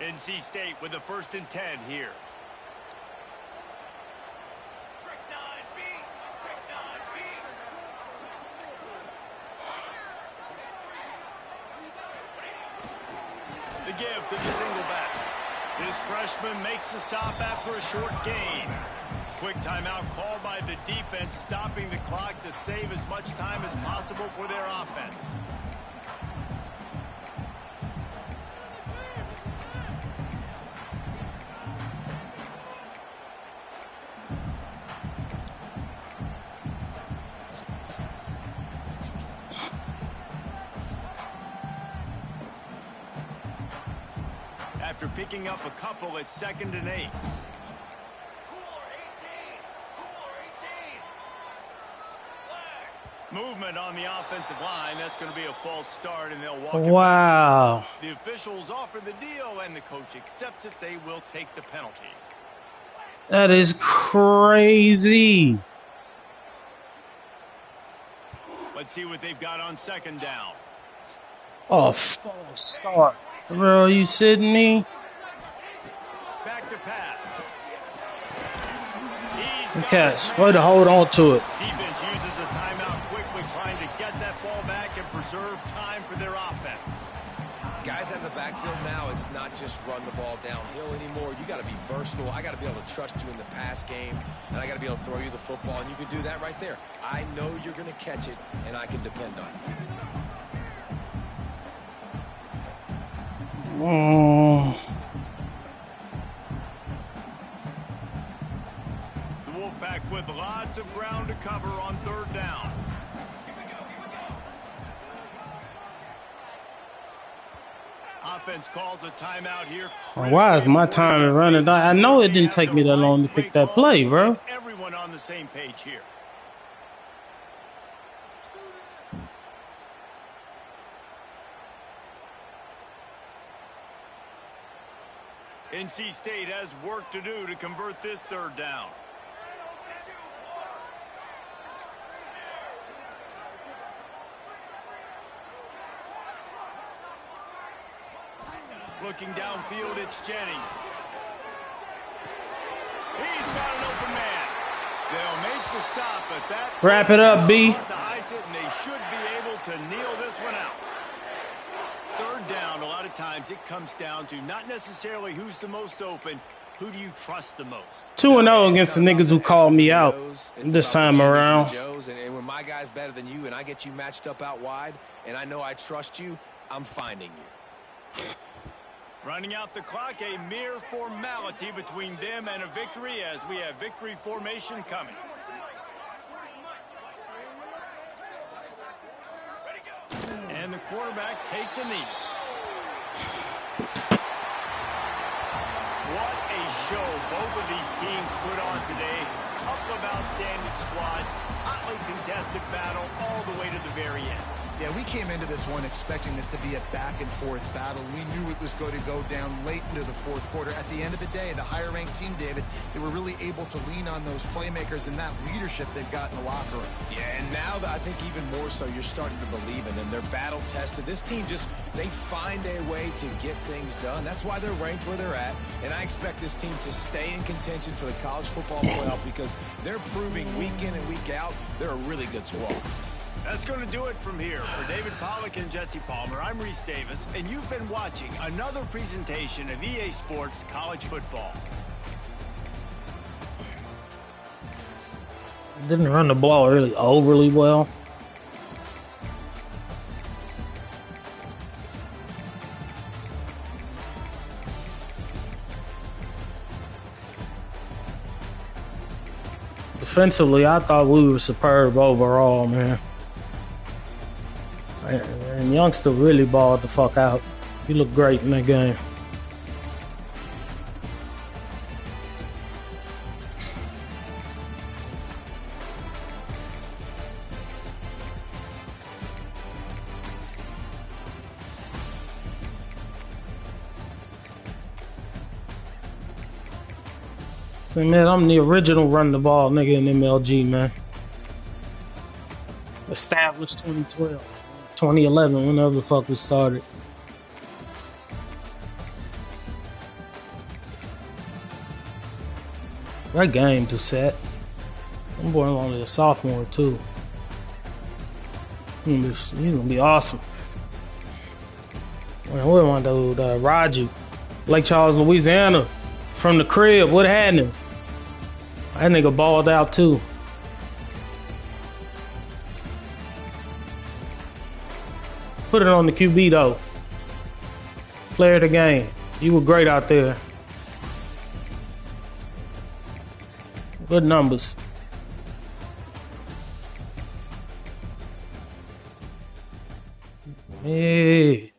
NC State with a 1st and 10 here. The give to the single back. This freshman makes the stop after a short gain. Quick timeout called by the defense, stopping the clock to save as much time as possible for their offense. After picking up a couple at 2nd and 8. Movement on the offensive line. That's going to be a false start, and they'll walk it back. The officials offer the deal, and the coach accepts it. They will take the penalty. That is crazy. Let's see what they've got on 2nd down. Oh, false start. Bro, you sitting me? Back to pass. Good catch. Way to hold on to it. Defense uses a timeout quickly, trying to get that ball back and preserve time for their offense. Guys in the backfield now, it's not just run the ball downhill anymore. You got to be versatile. I got to be able to trust you in the pass game, and I got to be able to throw you the football, and you can do that right there. I know you're going to catch it, and I can depend on it. The Wolfpack with lots of ground to cover on 3rd down. Offense calls a timeout here. Why is my time running down? I know it didn't take me that long to pick that play, bro. Everyone on the same page here. NC State has work to do to convert this 3rd down. Looking downfield, it's Jennings. He's got an open man. They'll make the stop, but that... Wrap it up, B. And they should be able to kneel this one out. 3rd down, a lot of times it comes down to not necessarily who's the most open, who do you trust the most? 2-0 against the niggas who called me out this time around. And when my guy's better than you and I get you matched up out wide and I know I trust you, I'm finding you. Running out the clock, a mere formality between them and a victory as we have victory formation coming. And the quarterback takes a knee. show both of these teams put on today. Couple of outstanding squads, hotly contested battle all the way to the very end. Yeah, we came into this one expecting this to be a back-and-forth battle. We knew it was going to go down late into the fourth quarter. At the end of the day, the higher-ranked team, David, they were really able to lean on those playmakers and that leadership they've got in the locker room. Yeah, and now I think even more so, you're starting to believe in them. They're battle-tested. This team they find a way to get things done. That's why they're ranked where they're at. And I expect this team to stay in contention for the college football playoff because they're proving week in and week out they're a really good squad. That's going to do it from here. For David Pollack and Jesse Palmer, I'm Reese Davis, and you've been watching another presentation of EA Sports College Football. Didn't run the ball really overly well. Defensively, I thought we were superb overall, man. And Youngster really balled the fuck out. He looked great in that game. See, man, I'm the original run the ball nigga in MLG, man. Established 2012. 2011, whenever the fuck we started. That game to set. I'm boy only a sophomore too. He's gonna be awesome. Man, what one dude, Raju, Lake Charles, Louisiana, from the crib. What happened? That nigga balled out too. Put it on the QB though. Player of the game. You were great out there. Good numbers. Yeah.